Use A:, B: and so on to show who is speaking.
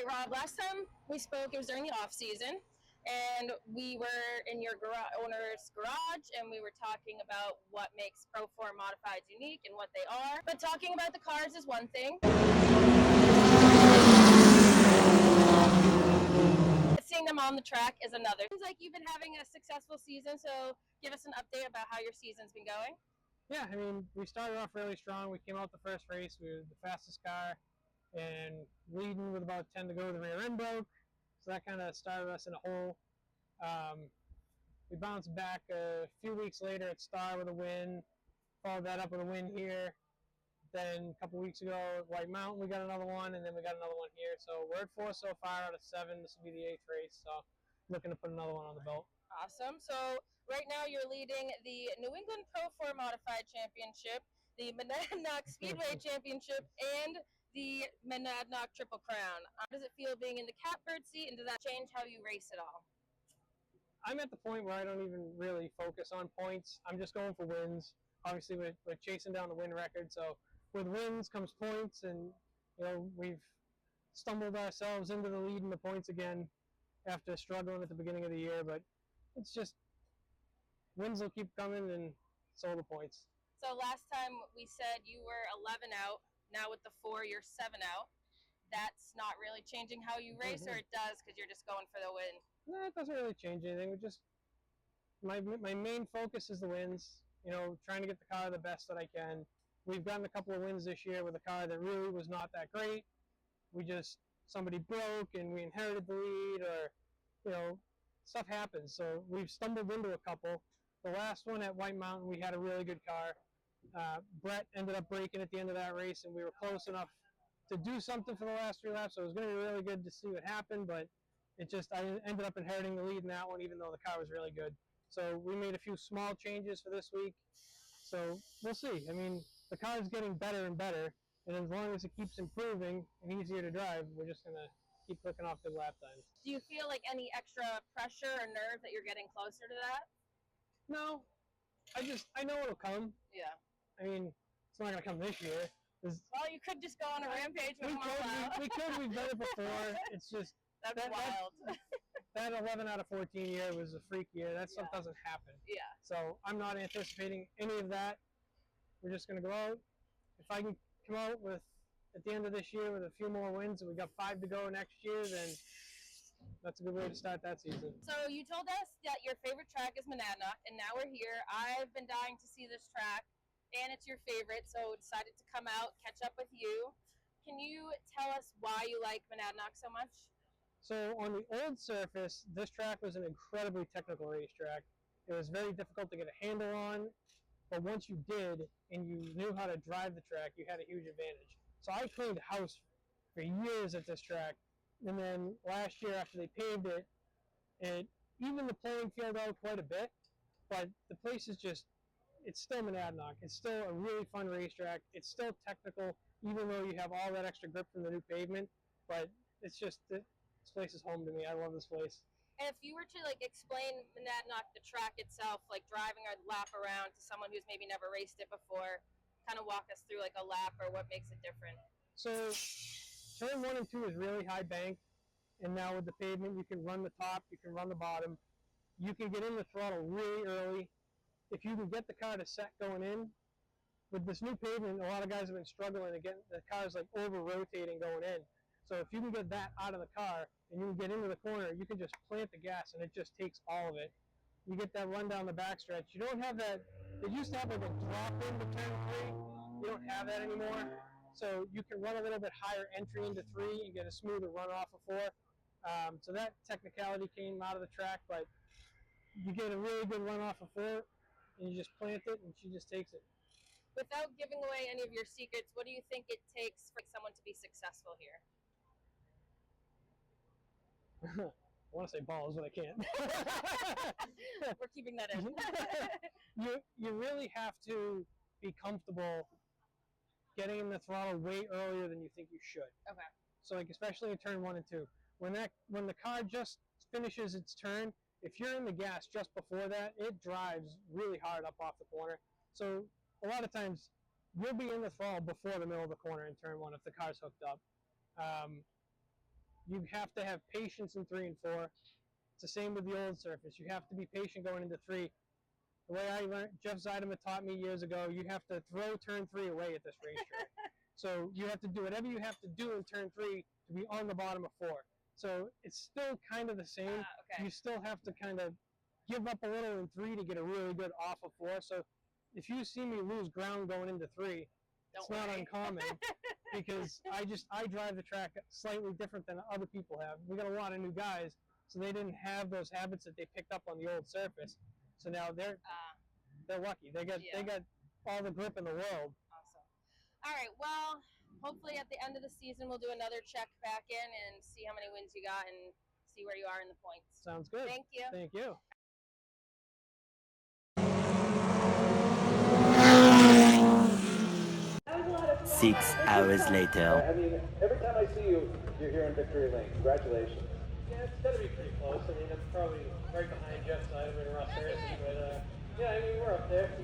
A: right, Rob, last time we spoke, it was during the off season, and we were in your owner's garage, and we were talking about what makes Pro 4 Modifieds unique and what they are. But talking about the cars is one thing. Seeing them on the track is another. Seems like you've been having a successful season, so give us an update about how your season's been going.
B: Yeah, I mean, we started off really strong. We came out the first race. We were the fastest car and leading with about 10 to go. The rear end broke, so that kind of started us in a hole. We bounced back a few weeks later at Star with a win, followed that up with a win here. Then a couple weeks ago at White Mountain, we got another one, and then we got another one here. So we're at 4 so far out of 7. This will be the 8th race, so looking to put another one on the belt.
A: Awesome. So right now you're leading the New England Pro 4 Modified Championship, the Monadnock Speedway Championship, and the Monadnock Triple Crown. How does it feel being in the catbird seat, and does that change how you race at all?
B: I'm at the point where I don't even really focus on points. I'm just going for wins. Obviously, we're chasing down the win record, so with wins comes points, and we've stumbled ourselves into the lead in the points again after struggling at the beginning of the year, but it's just wins will keep coming, and so will the points.
A: So last time we said you were 11 out. Now with the 4, you're 7 out. That's not really changing how you race, or it does because you're just going for the win?
B: No, it doesn't really change anything. We just my main focus is the wins. Trying to get the car the best that I can. We've gotten a couple of wins this year with a car that really was not that great. Somebody broke and we inherited the lead, or stuff happens. So we've stumbled into a couple. The last one at White Mountain, we had a really good car. Brett ended up breaking at the end of that race, and we were close enough to do something for the last 3 laps. So it was going to be really good to see what happened, but I ended up inheriting the lead in that one, even though the car was really good. So we made a few small changes for this week. So we'll see. I mean, the car is getting better and better, and as long as it keeps improving and easier to drive, we're just going to keep clicking off good lap times.
A: Do you feel like any extra pressure or nerve that you're getting closer to that?
B: No. I know it'll come.
A: Yeah.
B: I mean, it's not going to come this year.
A: Well, you could just go on a rampage with them all out.
B: We could. We've done it before. It's just
A: That's wild.
B: That 11 out of 14 year was a freak year. That stuff doesn't happen.
A: Yeah.
B: So I'm not anticipating any of that. We're just going to go out. If I can come out at the end of this year with a few more wins, and we got 5 to go next year, then that's a good way to start that season.
A: So you told us that your favorite track is Monadnock, and now we're here. I've been dying to see this track, and it's your favorite, so decided to come out, catch up with you. Can you tell us why you like Monadnock so much?
B: So on the old surface, this track was an incredibly technical racetrack. It was very difficult to get a handle on, but once you did and you knew how to drive the track, you had a huge advantage. So I cleaned house for years at this track, and then last year after they paved it, it evened the playing field out quite a bit, but the place is it's still Monadnock. It's still a really fun racetrack. It's still technical, even though you have all that extra grip from the new pavement, but it's just, this place is home to me. I love this place.
A: And if you were to explain Monadnock, the track itself, driving a lap around to someone who's maybe never raced it before, kind of walk us through a lap or what makes it different.
B: So turn 1 and 2 is really high bank, and now with the pavement, you can run the top, you can run the bottom. You can get in the throttle really early. If you can get the car to set going in, with this new pavement, a lot of guys have been struggling to get the cars over-rotating going in. So if you can get that out of the car and you can get into the corner, you can just plant the gas and it just takes all of it. You get that run down the backstretch. You don't have that. It used to have a drop in to turn 3. You don't have that anymore. So you can run a little bit higher entry into 3 and get a smoother run off of 4. So that technicality came out of the track, but you get a really good run off of 4 and you just plant it and she just takes it.
A: Without giving away any of your secrets, what do you think it takes for someone to be successful here?
B: I want to say balls, but I can't.
A: We're keeping that in.
B: You really have to be comfortable getting in the throttle way earlier than you think you should.
A: Okay.
B: So especially in turn 1 and 2. When the car just finishes its turn, if you're in the gas just before that, it drives really hard up off the corner. So a lot of times you'll be in the throttle before the middle of the corner in turn 1 if the car's hooked up. you have to have patience in 3 and 4. It's the same with the old surface. You have to be patient going into 3. The way I learned, Jeff Zeideman taught me years ago, you have to throw turn 3 away at this racetrack. So you have to do whatever you have to do in turn 3 to be on the bottom of 4. So it's still kind of the same.
A: Okay.
B: You still have to kind of give up a little in 3 to get a really good off of 4. So if you see me lose ground going into 3, it's not uncommon because I drive the track slightly different than other people have. We got a lot of new guys, so they didn't have those habits that they picked up on the old surface. So now they're lucky. They got all the grip in the world.
A: Awesome. All right. Well, hopefully at the end of the season we'll do another check back in and see how many wins you got and see where you are in the points.
B: Sounds good.
A: Thank you.
B: Thank you.
C: That was a lot of fun. 6 hours later.
D: I mean, every time I see you, you're here in Victory Lane. Congratulations.
B: Yeah, it's got to be pretty close. I mean, it's probably right behind Jeff Zeideman and Rob Richardi, but yeah, I mean, we're up there.